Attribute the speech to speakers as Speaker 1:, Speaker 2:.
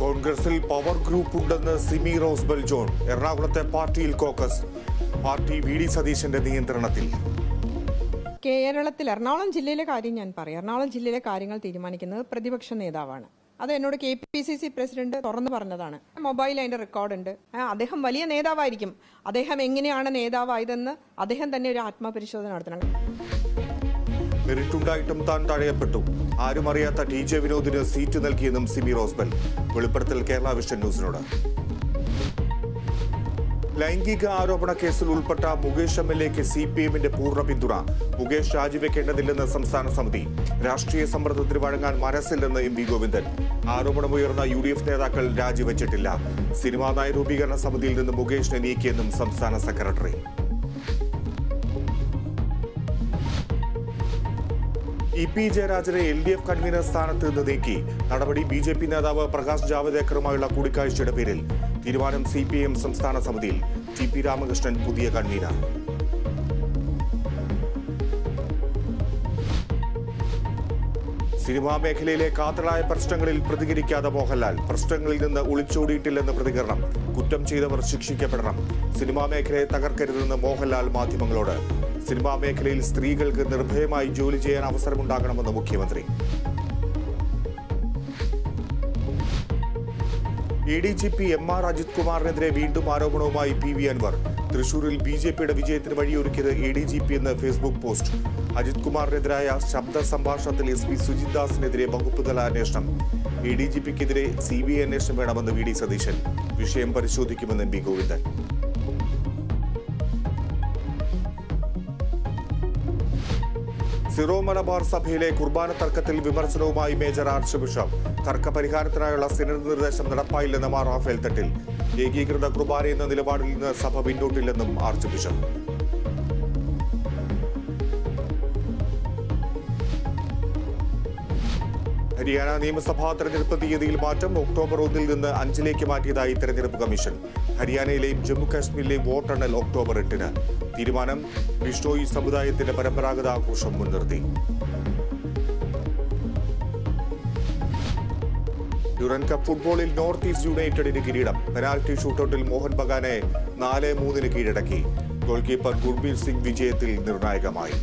Speaker 1: കോൺഗ്രസിൽ power group ഉണ്ടെന്ന് Simi rose bell John. എറണാകുളത്തെ പാർട്ടിയിൽ കോക്കസ്. പാർട്ടി വി ഡി സതീശന്റെ നിയന്ത്രണത്തിൽ.
Speaker 2: കേരളത്തിൽ എറണാകുളം ജില്ലയിലെ കാര്യം ഞാൻ പറയാം. എറണാകുളം ജില്ലയിലെ കാര്യങ്ങൾ തീരുമാനിക്കുന്നത് പ്രതിപക്ഷ നേതാവാണ്. അത് എന്നോട് KPCC പ്രസിഡന്റ് തുറന്നു പറഞ്ഞതാണ്. മൊബൈൽ അതിന്റെ റെക്കോർഡുണ്ട്. അദ്ദേഹം വലിയ നേതാവായിരിക്കും. അദ്ദേഹം എങ്ങനെയാണ് നേതാവായതെന്ന് അദ്ദേഹം തന്നെ ഒരു ആത്മപരിശോധന നടത്തണം.
Speaker 1: മെറിറ്റുണ്ടായിട്ടും താൻ തഴയപ്പെട്ടു. ആരും അറിയാത്ത TJ വിനോദിന് സീറ്റ് നൽകിയെന്നും സിമി റോസ് ബെൽ. വെളിപ്പെടുത്തൽ കേരള വിഷൻ ന്യൂസിനോട്. ലൈംഗിക ആരോപണ കേസിൽ ഉൾപ്പെട്ട മുകേഷ് MLAക്ക് CPMന്റെ പൂർണ്ണ പിന്തുണ. മുകേഷ് രാജിവെക്കേണ്ടതില്ലെന്ന് സംസ്ഥാന സമിതി. രാഷ്ട്രീയ സമ്മർദ്ദത്തിന് വഴങ്ങാൻ മനസ്സില്ലെന്ന് MP ഗോവിന്ദൻ. ആരോപണമുയർന്ന UDF നേതാക്കൾ രാജിവെച്ചിട്ടില്ല. സിനിമാ നയരൂപീകരണ സമിതിയിൽ നിന്ന് മുകേഷിനെ നീക്കിയെന്നും സംസ്ഥാന സെക്രട്ടറി. EP ജയരാജനെ LDF കൺവീനർ സ്ഥാനത്ത് നിന്ന് നീക്കി. നടപടി BJP നേതാവ് പ്രകാശ് ജാവദേക്കറുമായുള്ള കൂടിക്കാഴ്ചയുടെ പേരിൽ. തീരുമാനം CPM സംസ്ഥാന സമിതിയിൽ. TP രാമകൃഷ്ണൻ പുതിയ കൺവീനർ. സിനിമാ മേഖലയിലെ കാതലായ പ്രശ്നങ്ങളിൽ പ്രതികരിക്കാതെ മോഹൻലാൽ. പ്രശ്നങ്ങളിൽ നിന്ന് ഒളിച്ചോടിയിട്ടില്ലെന്ന് പ്രതികരണം. കുറ്റം ചെയ്തവർ ശിക്ഷിക്കപ്പെടണം. സിനിമാ മേഖലയെ തകർക്കരുതെന്ന് മോഹൻലാൽ മാധ്യമങ്ങളോട്. സിനിമാ മേഖലയിൽ സ്ത്രീകൾക്ക് നിർഭയമായി ജോലി ചെയ്യാൻ അവസരമുണ്ടാകണമെന്ന് മുഖ്യമന്ത്രി. ADGP MR അജിത് കുമാറിനെതിരെ വീണ്ടും ആരോപണവുമായി PV അൻവർ. തൃശൂരിൽ BJPയുടെ വിജയത്തിന് വഴിയൊരുക്കിയത് ADGP എന്ന് ഫേസ്ബുക്ക് പോസ്റ്റ്. അജിത് കുമാറിനെതിരായ ശബ്ദ സംഭാഷണത്തിൽ SP സുജിത് ദാസിനെതിരെ വകുപ്പുതല അന്വേഷണം. ADGPക്കെതിരെ CBI അന്വേഷണം വേണമെന്ന് VD സതീശൻ. വിഷയം പരിശോധിക്കുമെന്ന് MP ഗോവിന്ദൻ. സിറോ മലബാർ സഭയിലെ കുർബാന തർക്കത്തിൽ വിമർശനവുമായി മേജർ ആർച്ച് ബിഷപ്പ്. തർക്ക പരിഹാരത്തിനായുള്ള സിനഡ് നിർദ്ദേശം നടപ്പായില്ലെന്ന് മാർ റാഫേൽ തട്ടിൽ. ഏകീകൃത കുർബാന എന്ന നിലപാടിൽ നിന്ന് സഭ പിന്നോട്ടില്ലെന്നും ആർച്ച് ബിഷപ്പ്. ഹരിയാന നിയമസഭാ തെരഞ്ഞെടുപ്പ് തീയതിയിൽ മാറ്റം. ഒക്ടോബർ 1 നിന്ന് 5 മാറ്റിയതായി തെരഞ്ഞെടുപ്പ് കമ്മീഷൻ. ഹരിയാനയിലെയും ജമ്മു കാശ്മീരിലെയും വോട്ടെണ്ണൽ ഒക്ടോബർ 8. തീരുമാനം ബിഷ്ണോയി സമുദായത്തിന്റെ പരമ്പരാഗത ആഘോഷം മുൻനിർത്തി. ഡ്യൂറന്റ് കപ്പ് ഫുട്ബോളിൽ നോർത്ത് ഈസ്റ്റ് യുണൈറ്റഡിന് കിരീടം. പെനാൽറ്റി ഷൂട്ടൌട്ടിൽ മോഹൻ ബഗാനെ 4-3 കീഴടക്കി. ഗോൾ കീപ്പർ ഗുർബീർ സിംഗ് വിജയത്തിൽ നിർണായകമായി.